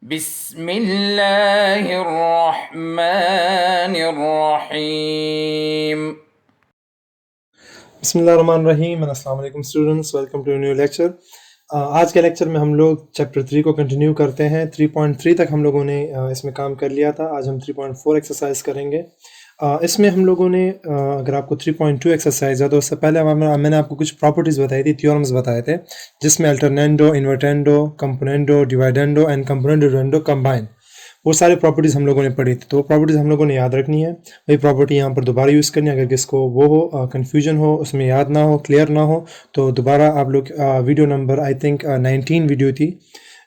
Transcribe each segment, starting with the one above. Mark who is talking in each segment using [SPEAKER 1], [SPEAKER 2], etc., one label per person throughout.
[SPEAKER 1] बिस्मिल्लाहिर्रहमानिर्रहीम।
[SPEAKER 2] बिस्मिल्लाहिर्रहमानिर्रहीम। अस्सलाम वालेकुम students, welcome to new lecture. आज के लेक्चर में हम लोग चैप्टर 3 को कंटिन्यू करते हैं। 3.3 तक हम लोगों ने इसमें काम कर लिया था। आज हम 3.4 एक्सरसाइज करेंगे। इसमें हम लोगों ने अगर आपको 3.2 एक्सरसाइज है तो उससे पहले मैंने आपको कुछ प्रॉपर्टीज़ बताई थी, थ्योरम्स बताए थे, जिसमें alternendo, invertendo, componendo, dividendo and componendo dividendo combine, वो सारी प्रॉपर्टीज़ हम लोगों ने पढ़ी थी। तो वो प्रॉपर्टीज़ हम लोगों ने याद रखनी है। वही प्रॉपर्टी यहाँ पर दोबारा यूज़ करनी है। अगर किसको वो हो कन्फ्यूजन हो, उसमें याद ना हो, क्लियर ना हो, तो दोबारा आप लोग video number I think 19 video थी,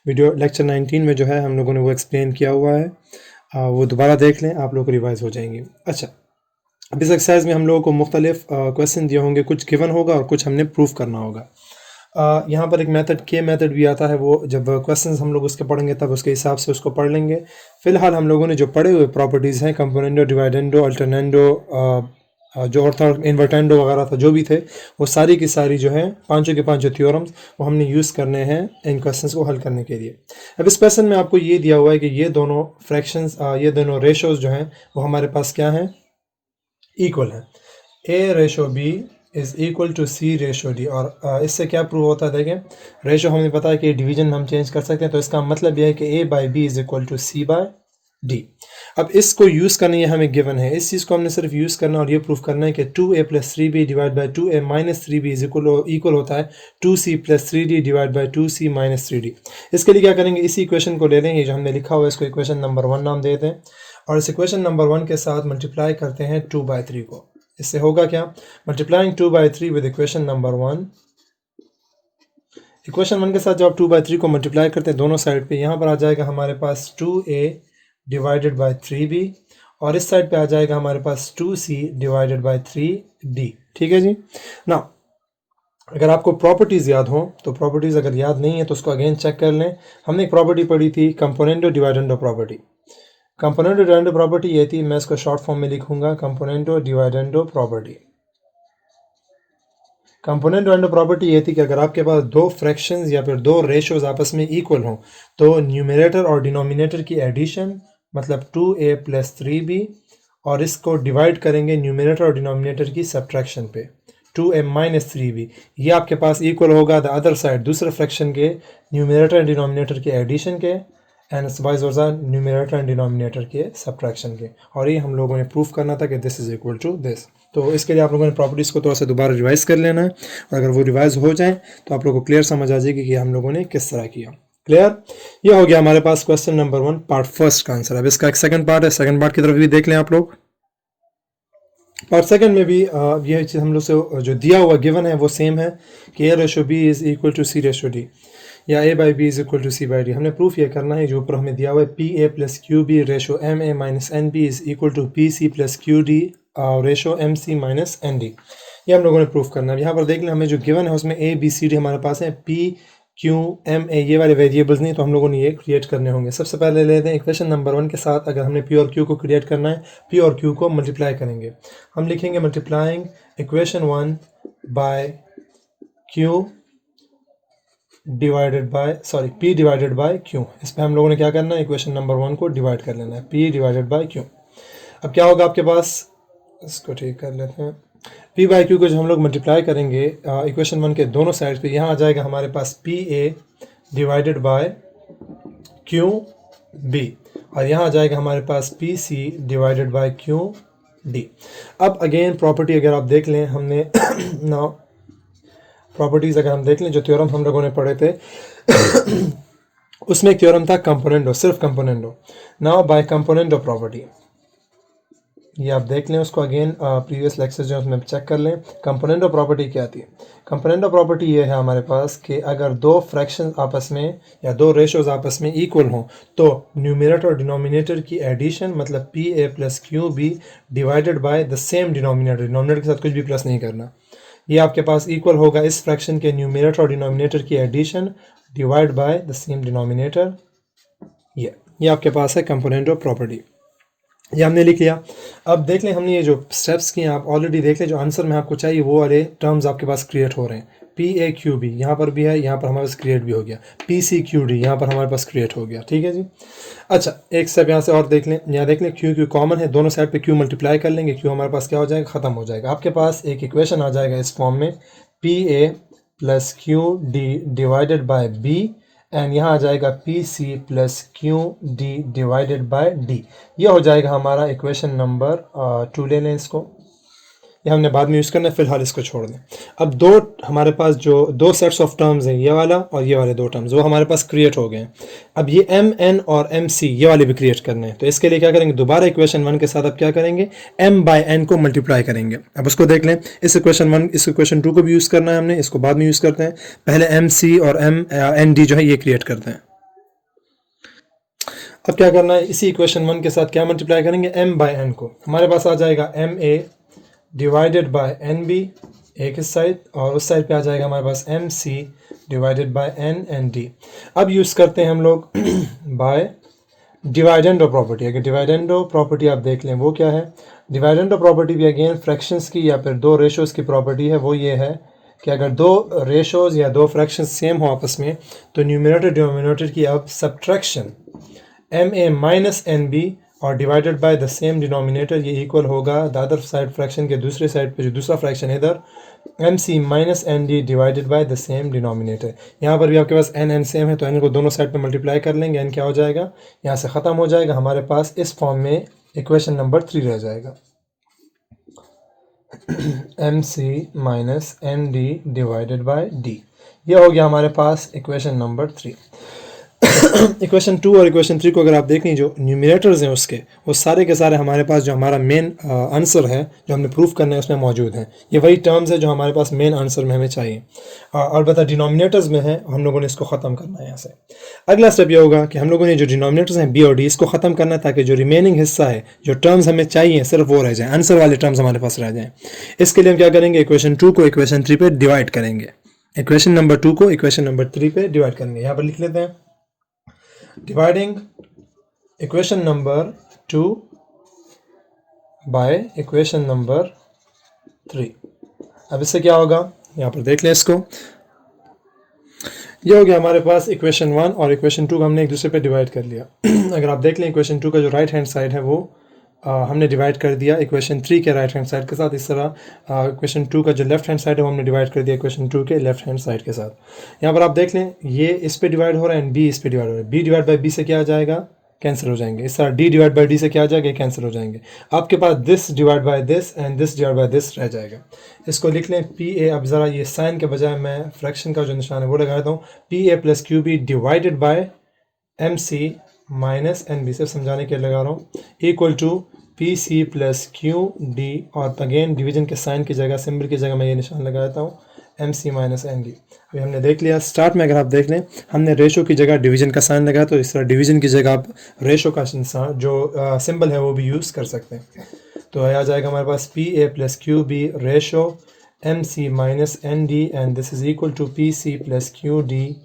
[SPEAKER 2] वीडियो लेक्चर 19 में जो है हम लोगों ने वो एक्सप्लेन किया हुआ है। वो दोबारा देख लें, आप लोग को रिवाइज हो जाएंगी। अच्छा, अब इस एक्सरसाइज में हम लोगों को मुख्तलिफ क्वेश्चन दिए होंगे, कुछ गिवन होगा और कुछ हमने प्रूफ करना होगा। यहाँ पर एक मेथड के मेथड भी आता है, वो जब क्वेश्चंस हम लोग उसके पढ़ेंगे तब उसके हिसाब से उसको पढ़ लेंगे। फिलहाल हम लोगों ने जो पढ़े हुए प्रॉपर्टीज़ हैं, कंपोनेंडो, डिवाइडेंडो, अल्टरनेंडो, जो और था इन्वर्टेंडो वगैरह था, जो भी थे, वो सारी की सारी जो है पांचों के पांचों थ्योरम्स वो हमने यूज़ करने हैं इन क्वेश्चंस को हल करने के लिए। अब इस क्वेश्चन में आपको ये दिया हुआ है कि ये दोनों फ्रैक्शंस, ये दोनों रेशोज़ जो हैं वो हमारे पास क्या हैं, इक्वल है। A ratio B is equal to C ratio D. और इससे क्या प्रूव होता है, देखें, रेशो हमें पता है कि डिवीजन हम चेंज कर सकते हैं, तो इसका मतलब यह है कि A by B is equal to C by D. अब इसको यूज़ करना, ये हमें गिवन है, इस चीज़ को हमने सिर्फ यूज़ करना और ये प्रूफ करना है कि 2a plus 3b divide by 2a minus 3b is equal होता है 2c plus 3d divide by 2c minus 3d। इसके लिए क्या करेंगे, इसी इक्वेशन को ले लें, ये जो हमने लिखा हुआ है इसको इक्वेशन नंबर 1 नाम देते हैं, और इस इक्वेशन नंबर 1 के साथ मल्टीप्लाई करते हैं 2/3 को। इससे होगा क्या, multiplying 2/3 with equation number 1, equation 1 के साथ जब आप 2/3 को मल्टीप्लाई करते हैं दोनों साइड पे, यहाँ पर आ जाएगा हमारे पास 2a डिवाइडेड बाई 3b, और इस साइड पे आ जाएगा हमारे पास 2c डिवाइडेड बाई 3d। ठीक है जी ना। अगर आपको प्रॉपर्टीज़ याद हो तो प्रॉपर्टीज़, अगर याद नहीं है तो उसको अगेन चेक कर लें। हमने एक प्रॉपर्टी पढ़ी थी, कंपोनेंडो डिवाइडेंडो प्रॉपर्टी। कंपोनेंडो डिवाइडेंडो प्रॉपर्टी ये थी, मैं इसको शॉर्ट फॉर्म में लिखूंगा, कंपोनेंडो डिवाइडेंडो प्रॉपर्टी। कंपोनेंट डिवाइडेंडो प्रॉपर्टी ये थी कि अगर आपके पास दो फ्रैक्शंस या फिर दो रेशोज आपस में इक्वल हों, तो न्यूमरेटर और डिनोमिनेटर की एडिशन, मतलब 2a प्लस 3b, और इसको डिवाइड करेंगे न्यूमरेटर और डिनोमिनेटर की सब्ट्रैक्शन पे, 2a माइनस 3b, ये आपके पास इक्वल होगा द अदर साइड, दूसरे फ्रैक्शन के न्यूमरेटर एंड डिनोमिनेटर के एडिशन के, and vice versa numerator and denominator के सब्ट्रैक्शन के। और ये हम लोगों ने प्रूफ करना था कि this is equal to this. तो इसके लिए आप लोगों ने प्रॉपर्टीज़ को थोड़ा सा दोबारा रिवाइज कर लेना है, और अगर वो रिवाइज हो जाए तो आप लोगों को क्लियर समझ आ जाएगी कि हम लोगों ने किस तरह किया। क्लियर, ये हो गया हमारे पास क्वेश्चन नंबर 1 पार्ट फर्स्ट का आंसर। अब इसका एक सेकंड पार्ट है, सेकंड पार्ट की तरफ भी देख लें आप लोग। पार्ट सेकंड में भी यह चीज़ हम लोग से जो दिया हुआ गिवन है वो सेम है कि A ratio B is equal to C ratio D, या A by B is equal to C by D. हमने प्रूफ ये करना है जो ऊपर हमें दिया हुआ है, P A plus Q B ratio M A minus N B is equal to P C plus Q D ratio M C minus N D. ये हम लोगों ने प्रूफ करना है। यहाँ पर देख लें, हमें जो गिवन है उसमें ए बी सी डी हमारे पास है, पी क्यू एम ए ये वाले वेरिएबल्स नहीं, तो हम लोगों ने ये क्रिएट करने होंगे। सबसे पहले लेते हैं इक्वेशन नंबर 1 के साथ, अगर हमने पी और क्यू को क्रिएट करना है, पी और क्यू को मल्टीप्लाई करेंगे। हम लिखेंगे multiplying equation 1 by q divided by p divided by q. इस पर हम लोगों ने क्या करना है, इक्वेशन नंबर 1 को डिवाइड कर लेना है, पी डिवाइडेड बाय क्यू। अब क्या होगा आपके पास, इसको ठीक कर लेते हैं, पी बाई क्यू को जो हम लोग मल्टीप्लाई करेंगे इक्वेशन 1 के दोनों साइड पे, यहाँ आ जाएगा हमारे पास P A divided by Q B, और यहाँ आ जाएगा हमारे पास P C divided by Q D. अब अगेन प्रॉपर्टी अगर आप देख लें, हमने ना प्रॉपर्टीज़ अगर हम देख लें, जो थ्योरम हम लोगों ने पढ़े थे उसमें एक थ्योरम था कंपोनेंडो, सिर्फ componendo. Now by componendo property, ये आप देख लें उसको अगेन, प्रीवियस लेक्चर्स जो उसमें चेक कर लें। कंपोनेंडो प्रॉपर्टी क्या थी, कंपोनेंडो प्रॉपर्टी ये है हमारे पास कि अगर दो फ्रैक्शन आपस में या दो रेशोज आपस में इक्वल हों, तो न्यूमरेटर और डिनोमिनेटर की एडिशन, मतलब p A plus Q b divided by the same denominator, denominator के साथ कुछ भी प्लस नहीं करना, ये आपके पास इक्वल होगा इस फ्रैक्शन के न्यूमरेटर और डिनोमिनेटर की addition divide by the same denominator. ये आपके पास है कंपोनेंडो प्रॉपर्टी, ये हमने लिख लिया। अब देख लें, हमने ये जो स्टेप्स किए आप ऑलरेडी देख लें, जो आंसर में आपको चाहिए वो वाले टर्म्स आपके पास क्रिएट हो रहे हैं। पी ए क्यू बी यहाँ पर भी है, यहाँ पर हमारे पास क्रिएट भी हो गया, पी सी क्यू डी यहाँ पर हमारे पास क्रिएट हो गया। ठीक है जी। अच्छा एक स्टेप यहाँ से और देख लें, यहाँ देख लें क्यू क्यू कॉमन है, दोनों साइड पे क्यू मल्टीप्लाई कर लेंगे, क्यू हमारे पास क्या हो जाएगा, ख़त्म हो जाएगा। आपके पास एक इक्वेशन आ जाएगा इस फॉर्म में, p A plus Q d divided by b, and यहाँ आ जाएगा p C plus Q d divided by d. ये हो जाएगा हमारा इक्वेशन नंबर 2। ले लें इसको, ये हमने बाद में यूज़ करना है, फिलहाल इसको छोड़ दें। अब दो हमारे पास जो दो सेट्स ऑफ टर्म्स हैं, ये वाला और ये वाले दो टर्म्स, वो हमारे पास क्रिएट हो गए हैं। अब ये एम एन और एम सी ये वाले भी क्रिएट करने हैं, तो इसके लिए क्या करेंगे, दोबारा इक्वेशन 1 के साथ अब क्या करेंगे, एम बाय एन को मल्टीप्लाई करेंगे। अब उसको देख लें, इस इक्वेशन 1 इस इक्वेशन 2 को भी यूज़ करना है हमने, इसको बाद में यूज़ करते हैं। पहले एम सी और एम एन डी जो है ये क्रिएट करते हैं। अब क्या करना है, इसी इक्वेशन 1 के साथ क्या मल्टीप्लाई करेंगे, एम बाय एन को। हमारे पास आ जाएगा m a divided by n b एक इस साइड, और उस साइड पे आ जाएगा हमारे पास M C divided by N N D. अब यूज़ करते हैं हम लोग बाय डिवाइडेंडो प्रॉपर्टी। अगर डिवाइडेंडो प्रॉपर्टी आप देख लें वो क्या है, डिवाइडेंडो प्रॉपर्टी भी अगेन फ्रैक्शंस की या फिर दो रेशोज़ की प्रॉपर्टी है। वो ये है कि अगर दो रेशोज़ या दो फ्रैक्शंस सेम हो आपस में, तो न्यूमरेटर डिनोमिनेटर की अब सब्ट्रैक्शन एम ए माइनस एन बी और divided by the same denominator, ये इक्वल होगा द अदर साइड फ्रैक्शन के दूसरे साइड पे जो दूसरा फ्रैक्शन है इधर, M C minus N D divided by the same denominator. यहाँ पर भी आपके पास एन एन सेम है, तो एन को दोनों साइड पे मल्टीप्लाई कर लेंगे, एन क्या हो जाएगा, यहाँ से ख़त्म हो जाएगा। हमारे पास इस फॉर्म में इक्वेशन नंबर 3 रह जाएगा, m C minus N D divided by d. ये हो गया हमारे पास इक्वेशन नंबर 3। इक्वेशन 2 और इक्वेशन 3 को अगर आप देखें, जो न्यूमरेटर्स हैं उसके, वो सारे के सारे हमारे पास जो हमारा मेन आंसर है जो हमने प्रूफ करना है उसमें मौजूद हैं। ये वही टर्म्स है जो हमारे पास मेन आंसर में हमें चाहिए, और बता डिनोमिनेटर्स में है, हम लोगों ने इसको ख़त्म करना है यहाँ से। अगला स्टेप ये होगा कि हम लोगों ने जो डिनोमिनेटर्स हैं बी और डी, इसको ख़त्म करना है ताकि जो रिमेनिंग हिस्सा है, जो टर्म्स हमें चाहिए सिर्फ वो रह जाए, आंसर वाले टर्म्स हमारे पास रह जाएँ। इसके लिए हम क्या करेंगे, इक्वेशन 2 को इक्वेशन 3 पे डिवाइड करेंगे, इक्वेशन नंबर 2 को इक्वेशन नंबर 3 पे डिवाइड करेंगे। यहाँ पर लिख लेते हैं, dividing equation number 2 by equation number 3। अब इससे क्या होगा, यहाँ पर देख लें इसको, ये हो गया हमारे पास इक्वेशन 1 और इक्वेशन 2 को हमने एक दूसरे पे डिवाइड कर लिया। अगर आप देख लें इक्वेशन 2 का जो राइट हैंड साइड है वो हमने डिवाइड कर दिया इक्वेशन 3 के राइट हैंड साइड के साथ। इस तरह इक्वेशन 2 का जो लेफ्ट हैंड साइड है वो हमने डिवाइड कर दिया इक्वेशन 2 के लेफ्ट हैंड साइड के साथ। यहाँ पर आप देख लें, ये इस पे डिवाइड हो रहा है एंड बी इस पे डिवाइड हो रहा है। बी डिवाइड बाई बी से क्या आ जाएगा, कैंसिल हो जाएंगे। इस तरह डी डिवाइड बाई डी से क्या आ जाएगा, कैंसिल हो जाएंगे। आपके पास this divide by this and this divide by this रह जाएगा। इसको लिख लें पी ए। अब ज़रा ये साइन के बजाय मैं फ्रैक्शन का जो निशान है वो लगा देता हूँ, p A plus Q b divided by m C minus N b, सिर्फ समझाने के लिए लगा रहा हूँ, equal to P C plus Q d, और अगेन डिवीजन के साइन की जगह, सिंबल की जगह मैं ये निशान लगा देता हूँ, एम सी माइनस एन डी। अभी हमने देख लिया स्टार्ट में, अगर आप देख लें हमने रेशो की जगह डिवीजन का साइन लगाया, तो इस तरह डिवीजन की जगह आप रेशो का जो सिंबल है वो भी यूज़ कर सकते हैं। तो आ जाएगा हमारे पास P A plus Q B ratio M C minus N D, and this is equal to P C plus Q D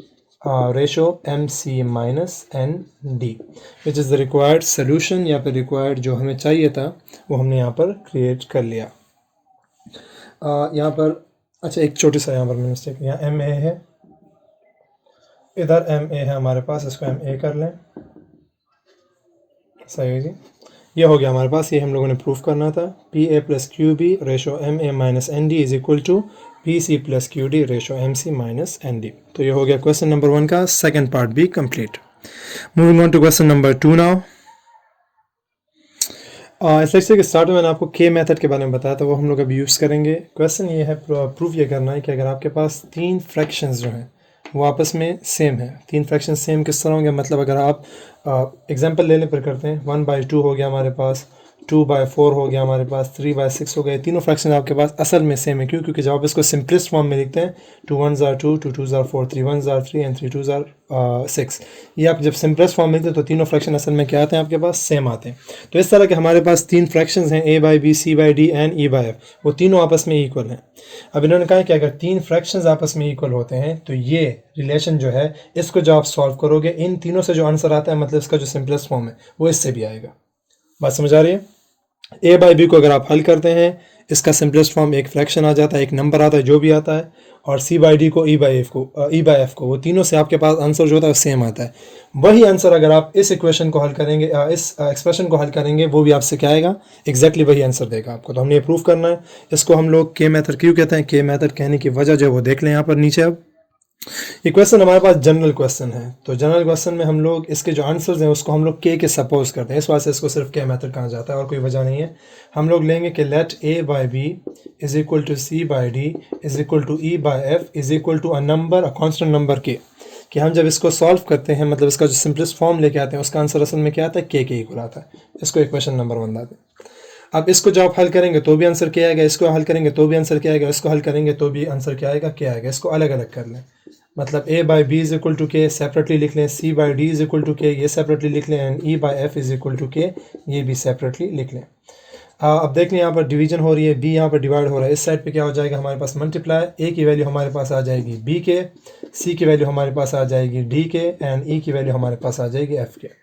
[SPEAKER 2] ratio M C minus N D, which is the required solution, या फिर required जो हमें चाहिए था वो हमने यहाँ पर क्रिएट कर लिया। यहाँ पर अच्छा एक छोटी सा यहाँ पर मिस्टेक, यहाँ एम ए है, इधर एम ए है हमारे पास, इसको एम ए कर लें, सही है जी। ये हो गया हमारे पास, ये हम लोगों ने प्रूफ करना था, p A plus Q B ratio M A minus N d is equal to P C plus Q D ratio M C minus N d. तो ये हो गया क्वेश्चन नंबर 1 का सेकेंड पार्ट भी complete. Moving on to question number 2 now. इस lecture के start में मैंने आपको के मेथड के बारे में बताया था, वो हम लोग अभी यूज़ करेंगे। क्वेश्चन ये है, प्रूफ ये करना है कि अगर आपके पास 3 फ्रैक्शंस जो हैं वो आपस में सेम है। 3 फ्रैक्शन सेम किस तरह होंगे, मतलब अगर आप एग्जांपल लेने पर करते हैं, 1/2 हो गया हमारे पास, 2/4 हो गया हमारे पास, 3/6 हो गए। तीनों फ्रैक्शन आपके पास असल में सेम है। क्यों? क्योंकि जब आप इसको सिंपलेस्ट फॉर्म में लिखते हैं, 2 1s are 2, 2 2s are 4, 3 1s are 3 and 3 2s are 6, ये आप जब सिंपलेस्ट फॉर्म में लिखते हैं तो तीनों फ्रैक्शन असल में क्या आते हैं आपके पास, सेम आते हैं। तो इस तरह के हमारे पास 3 फ्रैक्शंस हैं, a/b, c/d एंड e/f, वो तीनों आपस में इक्वल हैं। अब इन्होंने कहा कि अगर 3 फ्रैक्शंस आपस में इक्वल होते हैं तो ये रिलेशन जो है, इसको जब आप सॉल्व करोगे, इन तीनों से जो आंसर आता है, मतलब इसका जो सिंपलेस्ट फॉर्म है वो इससे भी आएगा। बात समझ आ रही है? a/b को अगर आप हल करते हैं, इसका सिंपलेस्ट फॉर्म एक फ्रैक्शन आ जाता है, एक नंबर आता है जो भी आता है, और सी बाई डी को ई बाई एफ को, वो तीनों से आपके पास आंसर जो होता है सेम आता है। वही आंसर अगर आप इस इक्वेशन को हल करेंगे, इस एक्सप्रेशन को हल करेंगे, वो भी आपसे क्या आएगा, एग्जैक्टली वही आंसर देगा आपको। तो हमने ये प्रूव करना है। इसको हम लोग के मेथड क्यों कहते हैं, के मेथड कहने की वजह जो है वो देख लें यहाँ पर नीचे। अब ये क्वेश्चन हमारे पास जनरल क्वेश्चन है, तो जनरल क्वेश्चन में हम लोग इसके जो आंसर्स हैं उसको हम लोग के सपोज करते हैं, इस वजह से इसको सिर्फ के मेथड कहा जाता है और कोई वजह नहीं है। हम लोग लेंगे कि let a by B is equal to C by D is equal to e by F is equal to a number, a constant number k, कि हम जब इसको सॉल्व करते हैं, मतलब इसका जो सिंपलेस्ट फॉर्म लेके आते हैं, उसका आंसर असल में क्या आता है, के इक्वल आता है। इसको इक्वेशन नंबर 1 लाते हैं। अब इसको जब आप हल करेंगे तो भी आंसर क्या आएगा, इसको हल करेंगे तो भी आंसर क्या आएगा, इसको हल करेंगे तो भी आंसर क्या आएगा, क्या आएगा। इसको अलग अलग कर लें, मतलब A by B is equal to K separately लिख लें, C by D is equal to के ये सेपरेटली लिख लें, and E by F is equal to के ये भी सेपरेटली लिख लें। अब देख लें यहाँ पर डिवीजन हो रही है, बी यहाँ पर डिवाइड हो रहा है, इस साइड पे क्या हो जाएगा हमारे पास मल्टीप्लाई, ए की वैल्यू हमारे पास आ जाएगी बी के, सी की वैल्यू हमारे पास आ जाएगी डी के, एंड ई की वैल्यू हमारे पास आ जाएगी एफ के।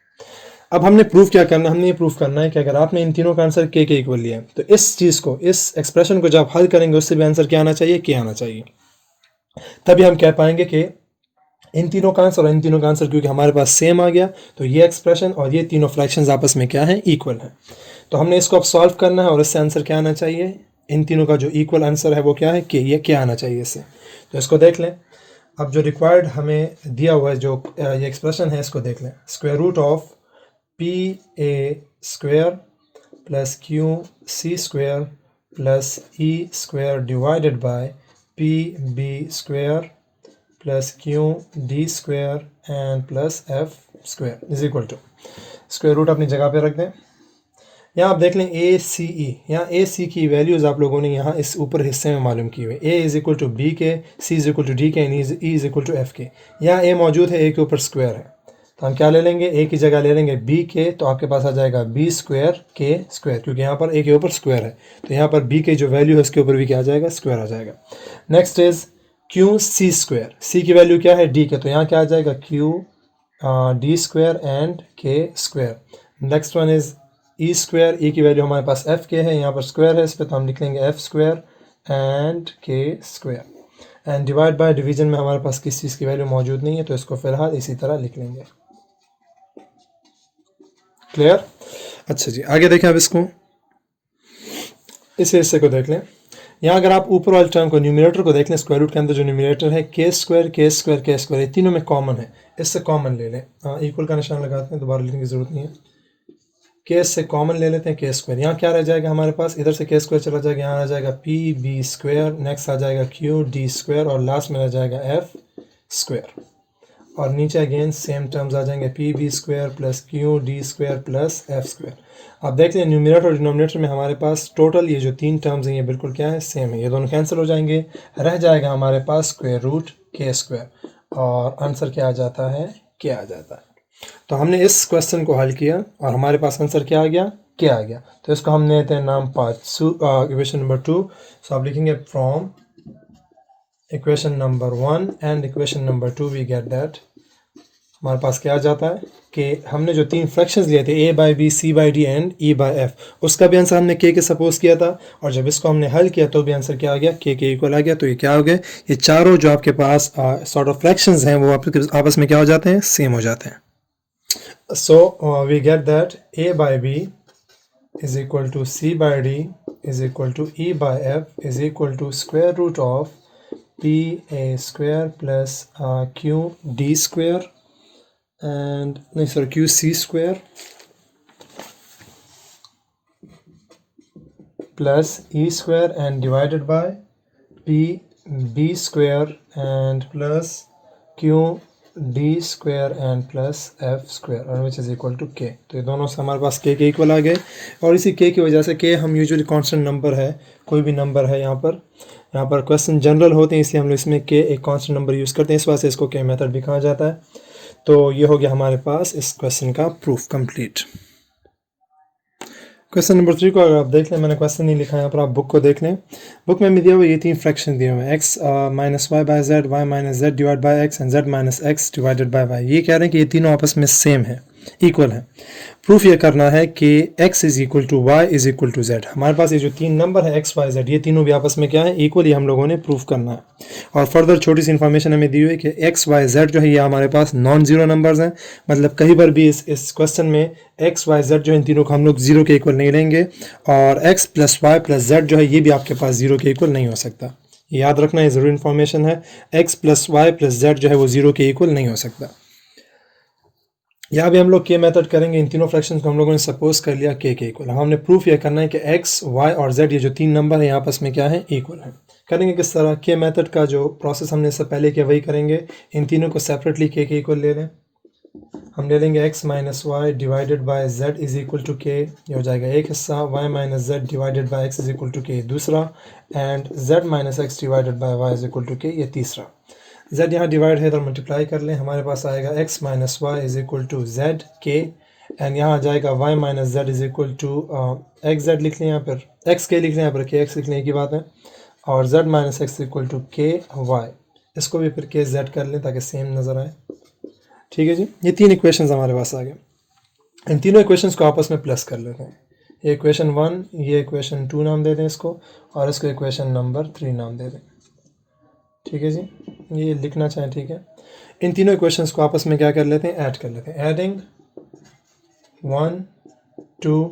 [SPEAKER 2] अब हमने प्रूफ क्या करना है, हमने ये प्रूफ करना है कि अगर आपने इन तीनों का आंसर के इक्वल लिया तो इस चीज़ को, इस एक्सप्रेशन को जब हल करेंगे उससे भी आंसर क्या आना चाहिए, के आना चाहिए। तभी हम कह पाएंगे कि इन तीनों का आंसर और इन तीनों का आंसर क्योंकि हमारे पास सेम आ गया, तो ये एक्सप्रेशन और ये तीनों फ्रैक्शंस आपस में क्या है, इक्वल है। तो हमने इसको अब सॉल्व करना है और इससे आंसर क्या आना चाहिए, इन तीनों का जो इक्वल आंसर है वो क्या है, के, ये क्या आना चाहिए इससे। तो इसको देख लें। अब जो रिक्वायर्ड हमें दिया हुआ है जो ये एक्सप्रेशन है, इसको देख लें। Square root of p a square plus q C square plus e square divided by p b square plus Q D square and plus f square is equal to, square root अपनी जगह पे रख दें। यहाँ आप देख लें ए सी ई, यहाँ ए सी की वैल्यूज़ आप लोगों ने यहाँ इस ऊपर हिस्से में मालूम की हुई है। A is equal to b k, c is equal to d k, and e is equal to f k. यहाँ ए मौजूद है, ए के ऊपर स्क्वायर है, तो हम क्या ले लेंगे, ए की जगह ले लेंगे बी के, तो आपके पास आ जाएगा बी स्क्वायर के स्क्वायर, क्योंकि यहाँ पर ए के ऊपर स्क्वायर है, तो यहाँ पर बी के जो वैल्यू है उसके ऊपर भी क्या आ जाएगा, स्क्वायर आ जाएगा। Next is Q C square, C की वैल्यू क्या है, डी के, तो यहाँ क्या आ जाएगा, Q D square and K square. Next one is E square, E की वैल्यू हमारे पास एफ के है, यहाँ पर स्क्वायर है इस पर, तो हम लिख लेंगे F square and K square. And divide by division में हमारे पास किस चीज़ की वैल्यू मौजूद नहीं है, तो इसको फिलहाल इसी तरह लिख लेंगे। क्लियर? अच्छा जी, आगे देखें अब इसको, इस हिस्से को देख लें। यहाँ अगर आप ऊपर वाले टर्म को, न्यूमरेटर को देख लें, स्क्वायर रूट के अंदर जो न्यूमरेटर है के स्क्वायर के स्क्वायर के स्क्वायर, ये तीनों में कॉमन है, इससे कॉमन ले लें। इक्वल का निशान लगाते हैं, दोबारा लिखने की जरूरत नहीं है। के से कॉमन ले लेते हैं, के स्क्वायर, यहाँ क्या रह जाएगा हमारे पास, इधर से के स्क्वायर चला जाएगा, यहाँ आ जाएगा पी बी स्क्वायर, नेक्स्ट आ जाएगा क्यू डी स्क्वायर, और लास्ट में आ जाएगा एफ स्क्वायर, और नीचे अगेन सेम टर्म्स आ जाएंगे, p b square plus Q D square plus f square. अब देख लें न्यूमरेटर और डिनोमिनेटर में हमारे पास टोटल ये जो तीन टर्म्स हैं ये बिल्कुल क्या है, सेम है, ये दोनों कैंसिल हो जाएंगे, रह जाएगा हमारे पास स्क्वायर रूट के स्क्वायर, और आंसर क्या आ जाता है, क्या आ जाता है। तो हमने इस क्वेश्चन को हल किया और हमारे पास आंसर क्या आ गया, क्या आ गया। तो इसको हम देते हैं नाम पार्ट इक्वेशन नंबर 2। सो आप लिखेंगे from equation number 1 and equation number 2 we get that, हमारे पास क्या आ जाता है कि हमने जो तीन फ्रैक्शंस लिए थे, A by B, C by D and E by F, उसका भी आंसर हमने के सपोज किया था, और जब इसको हमने हल किया तो भी आंसर क्या आ गया, के इक्वल आ गया। तो ये क्या हो गया, ये चारों जो आपके पास सॉर्ट ऑफ फ्रैक्शंस हैं वो आपस में क्या हो जाते हैं, सेम हो जाते हैं। So we get that a by b is equal to c by d is equal to e by f is equal to square root of p a square plus q d square and q c square plus e square and divided by p b square and plus q d square and plus f square which is equal to k. तो ये दोनों से हमारे पास के equal आ गए, और इसी के की वजह से के हम यूजुअली कांस्टेंट नंबर है, कोई भी नंबर है, यहाँ पर क्वेश्चन जनरल होते हैं इसलिए हम लोग इसमें के एक कांस्टेंट नंबर यूज़ करते हैं, इस वजह से इसको के मेथड भी कहा जाता है। तो ये हो गया हमारे पास इस क्वेश्चन का प्रूफ कंप्लीट। क्वेश्चन नंबर 3 को अगर आप देख लें, मैंने क्वेश्चन नहीं लिखा है यहाँ पर, आप बुक को देख लें। बुक में दिया हुआ ये तीन फ्रैक्शन दिए हुए हैं, x minus y by z divide by x and z minus x divided by y. ये कह रहे हैं कि ये तीनों आपस में सेम है। इक्वल है। प्रूफ ये करना है कि x is equal to y is equal to z. हमारे पास ये जो तीन नंबर है x y z, ये तीनों भी आपस में क्या है, इक्वल। ये हम लोगों ने प्रूफ करना है। और फर्दर छोटी सी इन्फॉर्मेशन हमें दी हुई है कि x y z जो है ये हमारे पास नॉन जीरो नंबर्स हैं। मतलब कहीं पर भी इस क्वेश्चन में x y z जो है इन तीनों को हम लोग जीरो के इक्वल नहीं लेंगे, और x plus Y plus z जो है ये भी आपके पास जीरो के इक्वल नहीं हो सकता। याद रखना, ये ज़रूरी इन्फॉर्मेशन है। x plus Y plus z जो है वो जीरो के इक्वल नहीं हो सकता। यहाँ भी हम लोग के मेथड करेंगे। इन तीनों फ्रैक्शंस को हम लोगों ने सपोज कर लिया के इक्वल। हमने प्रूफ ये करना है कि x, y और z ये जो तीन नंबर है आपस में क्या है, इक्वल है। करेंगे किस तरह? के मेथड का जो प्रोसेस हमने इससे पहले किया वही करेंगे। इन तीनों को सेपरेटली के इक्वल ले लें। हम ले लेंगे x minus y divided by z is equal to के, ये हो जाएगा एक हिस्सा। y minus z divided by x is equal to k दूसरा, and z minus x divided by y is equal to के, ये तीसरा। z यहाँ डिवाइड है तो मल्टीप्लाई कर लें, हमारे पास आएगा x minus y is equal to z k, and यहाँ आ जाएगा y minus z is equal to x z लिख लें, यहाँ पर एक्स के लिख लें, यहाँ पर के एक्स लिख लें की बात है, और z minus x equal to k y. इसको भी फिर के जेड कर लें ताकि सेम नज़र आए। ठीक है जी, ये तीन इक्वेशंस हमारे पास आ गए। इन तीनों इक्वेशंस को आपस में प्लस कर लेते हैं। ये इक्वेशन 1, ये इक्वेशन 2 नाम दे दें इसको, और इसको इक्वेशन नंबर 3 नाम दे दें। ठीक है जी, ये लिखना चाहें ठीक है। इन तीनों इक्वेशंस को आपस में क्या कर लेते हैं, ऐड कर लेते हैं। Adding 1 2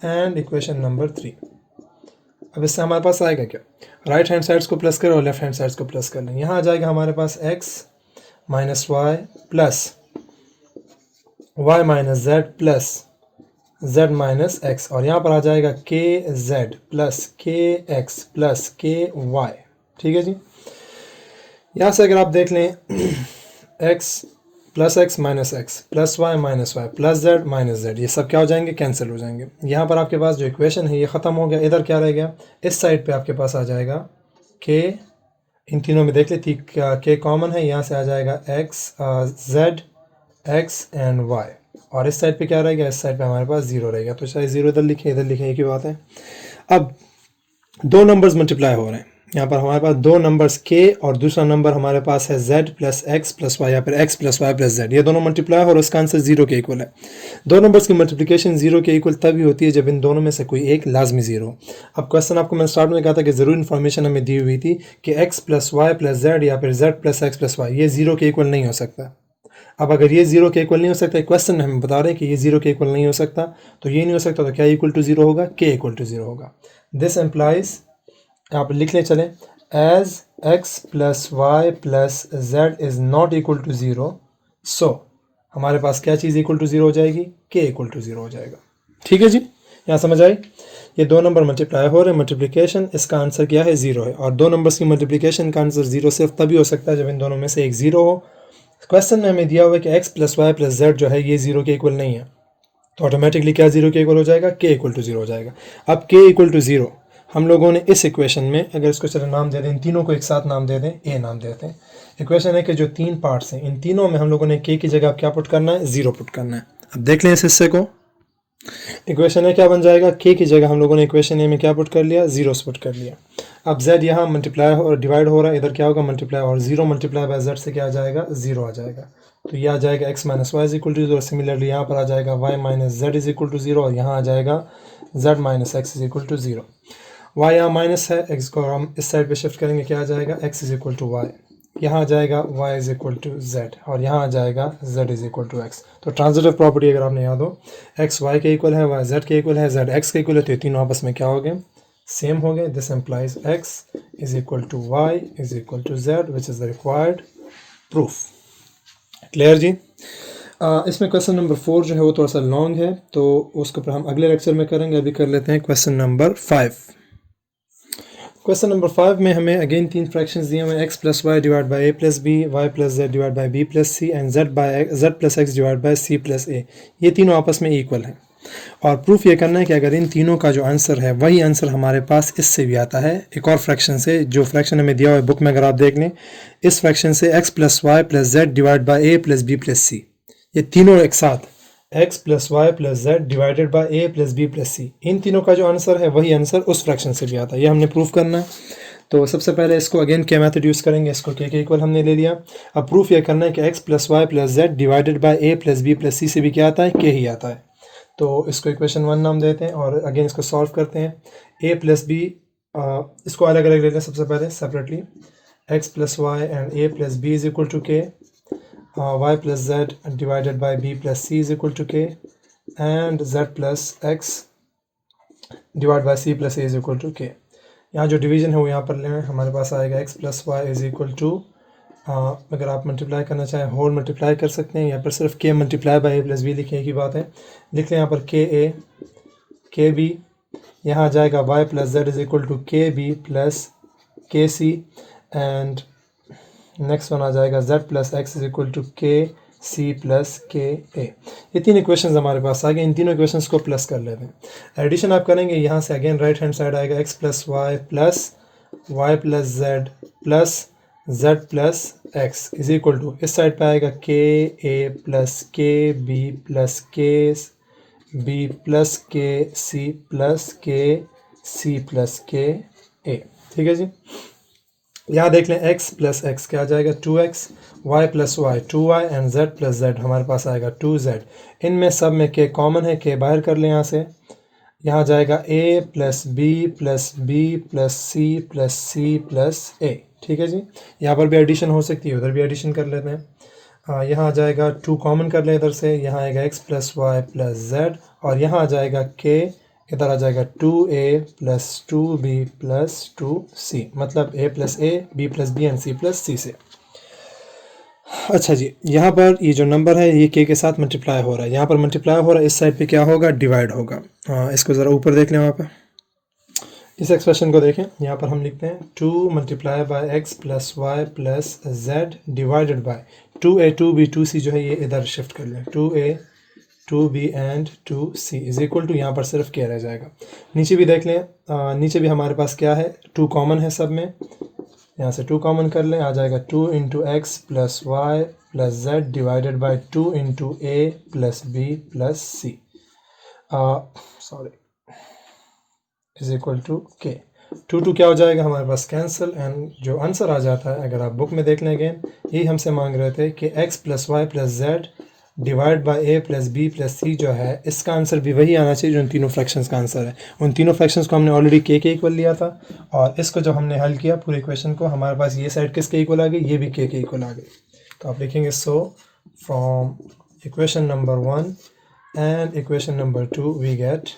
[SPEAKER 2] and equation number 3। अब इससे हमारे पास आएगा क्या, राइट हैंड साइड्स को प्लस करें और लेफ्ट हैंड साइड्स को प्लस कर लें। यहाँ आ जाएगा हमारे पास x minus y plus y minus z plus z minus x, और यहाँ पर आ जाएगा k z plus k x plus k y. ठीक है जी, यहाँ से अगर आप देख लें x plus x minus x plus y minus y plus z minus z, ये सब क्या हो जाएंगे, कैंसिल हो जाएंगे। यहाँ पर आपके पास जो इक्वेशन है ये ख़त्म हो गया। इधर क्या रह गया, इस साइड पे आपके पास आ जाएगा के, इन तीनों में देख लेती के कॉमन है, यहाँ से आ जाएगा x z x and y, और इस साइड पे क्या रहेगा, इस साइड पे हमारे पास जीरो रहेगा। तो चाहे जीरो इधर लिखें इधर लिखें, एक ही बात है। अब दो नंबर्स मल्टीप्लाई हो रहे हैं, यहाँ पर हमारे पास दो नंबर्स k और दूसरा नंबर हमारे पास है z plus x plus y, या फिर x plus Y plus z. ये दोनों मल्टीप्लाई हो और उसका आंसर जीरो के इक्वल है। दो नंबर्स की मल्टीप्लिकेशन जीरो के इक्वल तभी होती है जब इन दोनों में से कोई एक लाजमी जीरो। अब क्वेश्चन आपको मैंने स्टार्ट में कहा था कि ज़रूर इन्फॉर्मेशन हमें दी हुई थी कि x plus Y plus z या फिर z plus x plus y ये जीरो के इक्वल नहीं हो सकता। अब अगर ये जीरो के इक्वल नहीं हो सकता, क्वेश्चन में हमें बता रहे हैं कि ये जीरो के इक्वल नहीं हो सकता, तो ये नहीं हो सकता तो क्या इक्वल टू जीरो होगा, के इक्वल टू जीरो होगा। दिस एम्प्लाइज, आप लिख ले चलें, as X plus Y plus Z is not equal to zero, so हमारे पास क्या चीज़ इक्वल टू ज़ीरो हो जाएगी, के इक्वल टू ज़ीरो हो जाएगा। ठीक है जी, यहाँ समझ आई। ये दो नंबर मल्टीप्लाई हो रहे हैं, मल्टीप्लिकेशन, इसका आंसर क्या है, ज़ीरो है। और दो नंबर्स की मल्टीप्लिकेशन का आंसर ज़ीरो सिर्फ तभी हो सकता है जब इन दोनों में से एक ज़ीरो हो। क्वेश्चन में हमें दिया हुआ है कि x plus Y plus z जो है ये ज़ीरो के इक्वल नहीं है, तो ऑटोमेटिकली क्या ज़ीरो के इक्वल हो जाएगा, के इक्वल टू ज़ीरो हो जाएगा। अब के इक्वल टू ज़ीरो हम लोगों ने इस इक्वेशन में, अगर इसको चलो नाम दे दें, इन तीनों को एक साथ नाम दे दें, ए नाम देते हैं। इक्वेशन है कि जो तीन पार्ट्स हैं इन तीनों में हम लोगों ने के की जगह क्या पुट करना है, ज़ीरो पुट करना है। अब देख लें इस हिस्से को, इक्वेशन है क्या बन जाएगा, के की जगह हम लोगों ने इक्वेशन ए में क्या पुट कर लिया, ज़ीरो पुट कर लिया। अब z यहाँ मल्टीप्लाई और डिवाइड हो रहा है, इधर क्या होगा, मल्टीप्लाई, और जीरो मल्टीप्लाई बाय z से क्या आ जाएगा, ज़ीरो आ जाएगा। तो ये आ जाएगा x minus y is equal to zero. Similarly यहाँ पर आ जाएगा y minus z is equal to zero, और यहाँ आ जाएगा z minus x is equal to zero. y यहाँ माइनस है, x को हम इस साइड पे शिफ्ट करेंगे, क्या आ जाएगा, x is equal to y, यहाँ आ जाएगा y is equal to z, और यहाँ आ जाएगा z is equal to x। तो ट्रांजिटिव प्रॉपर्टी अगर आपने याद हो, x y के इक्वल है, y z के इक्वल है, z x के इक्वल है, तो ये तीनों आपस में क्या हो गए, सेम हो गए। This implies x is equal to y is equal to z which is the required proof. Clear जी। इसमें क्वेश्चन नंबर 4 जो है वो थोड़ा सा लॉन्ग है, तो उसको पर हम अगले लेक्चर में करेंगे। अभी कर लेते हैं क्वेश्चन नंबर 5। क्वेश्चन नंबर 5 में हमें अगेन तीन फ्रैक्शंस दिए हुए हैं, X plus Y divide by A plus B, Y plus Z divide by B plus C, and Z plus X divide by C plus A. ये तीनों आपस में इक्वल हैं, और प्रूफ ये करना है कि अगर इन तीनों का जो आंसर है वही आंसर हमारे पास इससे भी आता है, एक और फ्रैक्शन से, जो फ्रैक्शन हमें दिया हुआ है बुक में, अगर आप देख लें, इस फ्रैक्शन से X plus Y plus Z divide by A plus B plus C, ये तीनों एक साथ x plus Y plus Z divided by A plus B plus C, इन तीनों का जो आंसर है वही आंसर उस फ्रैक्शन से भी आता है। ये हमने प्रूफ करना है। तो सबसे पहले इसको अगेन के मेथड यूज़ करेंगे, इसको के इक्वल हमने ले लिया। अब प्रूफ ये करना है कि x plus Y plus Z divided by a plus B plus C से भी क्या आता है, के ही आता है। तो इसको इक्वेशन 1 नाम देते हैं और अगेन इसको सॉल्व करते हैं। a प्लस बी, इसको अलग अलग लेते हैं सबसे पहले separately. x plus Y and a plus B is equal to K, y plus Z divided by b plus C is equal to K, and z plus x divide by c plus a is equal to K. यहाँ जो division है वो यहाँ पर लें, हमारे पास आएगा x plus y is equal to, अगर आप मल्टीप्लाई करना चाहें होल मल्टीप्लाई कर सकते हैं, यहाँ पर सिर्फ k multiply by a plus b लिखें की बात है। लिख लें यहाँ पर के ए के बी, यहाँ आ जाएगा y plus z is equal to k b plus k c, and next one आ जाएगा z plus x is equal to k c plus के ए। ये तीन इक्वेशंस हमारे पास आ गए, इन तीनों इक्वेशंस को प्लस कर लेते हैं। एडिशन आप करेंगे यहाँ से, अगेन राइट हैंड साइड आएगा x plus Y plus z plus x is equal to, इस साइड पे आएगा k a plus k b plus k b plus k c plus के ए। ठीक है जी, यहाँ देख लें x प्लस एक्स क्या आ जाएगा 2x, y plus y 2y and z plus z हमारे पास आएगा 2z। इनमें सब में k कॉमन है, k बाहर कर लें यहाँ से। यहाँ जाएगा a plus B plus B plus c plus a। ठीक है जी, यहाँ पर भी एडिशन हो सकती है, उधर भी एडिशन कर लेते हैं। यहाँ आ जाएगा 2 कॉमन कर लें इधर से, यहाँ आएगा x plus Y plus z, और यहाँ आ जाएगा k, इधर आ जाएगा 2a plus 2b plus 2c, मतलब a plus a, b plus b and c plus c से। अच्छा जी, यहाँ पर ये जो नंबर है ये k के साथ मल्टीप्लाई हो रहा है, यहाँ पर मल्टीप्लाई हो रहा है, इस साइड पे क्या होगा, डिवाइड होगा। इसको ज़रा ऊपर देख लें, वहाँ पे इस एक्सप्रेशन को देखें, यहाँ पर हम लिखते हैं 2 multiply by x plus Y plus Z divided by 2a 2b 2c, जो है ये इधर शिफ्ट कर लें, 2a 2b and 2c is equal to, यहाँ पर सिर्फ k रह जाएगा। नीचे भी देख लें, नीचे भी हमारे पास क्या है, 2 कॉमन है सब में, यहाँ से 2 कॉमन कर लें, आ जाएगा 2 into x plus Y plus Z divided by 2 into a plus B plus c, sorry is equal to k. 2 क्या हो जाएगा हमारे पास, कैंसिल, एंड जो आंसर आ जाता है, अगर आप बुक में देख लें अगेन, यही हमसे मांग रहे थे कि x plus Y plus Z divide by A plus B plus C जो है, इसका आंसर भी वही आना चाहिए जो उन तीनों फ्रैक्शंस का आंसर है। उन तीनों फ्रैक्शंस को हमने ऑलरेडी के इक्वल लिया था, और इसको जब हमने हल किया पूरे इक्वेशन को, हमारे पास ये साइड किसके इक्वल आ गई, ये भी के इक्वल आ गई। तो आप लिखेंगे so from equation number 1 and equation number 2 we get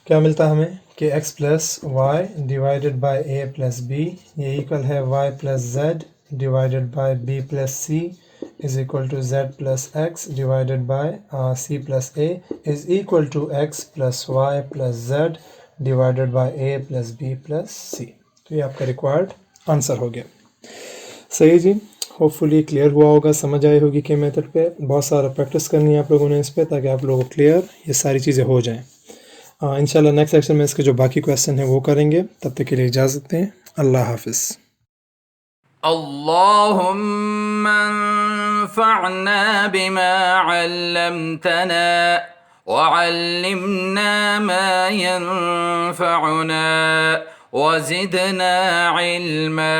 [SPEAKER 2] क्या मिलता है हमें कि x plus Y divided by A plus B, ये इक्वल है y plus Z divided by B plus C is equal to z plus X divided by C plus A is equal to x plus Y plus Z divided by A plus B plus C. तो ये आपका required answer हो गया। सही जी, hopefully clear हुआ होगा, समझ आई होगी के मेथड पे। बहुत सारा प्रैक्टिस करनी है आप लोगों ने इस पर, ताकि आप लोगों को क्लियर ये सारी चीज़ें हो जाएँ। इंशाल्लाह नेक्स्ट सेक्शन में इसके जो बाकी क्वेश्चन है वो करेंगे। तब तक के लिए इजाज़त दें, अल्लाह हाफिज़।
[SPEAKER 1] अल्लाहुम्मा अंफ़अना बिमा अल्लमतना वअल्लिमना मा यंफ़अुना वज़िदना इल्मा।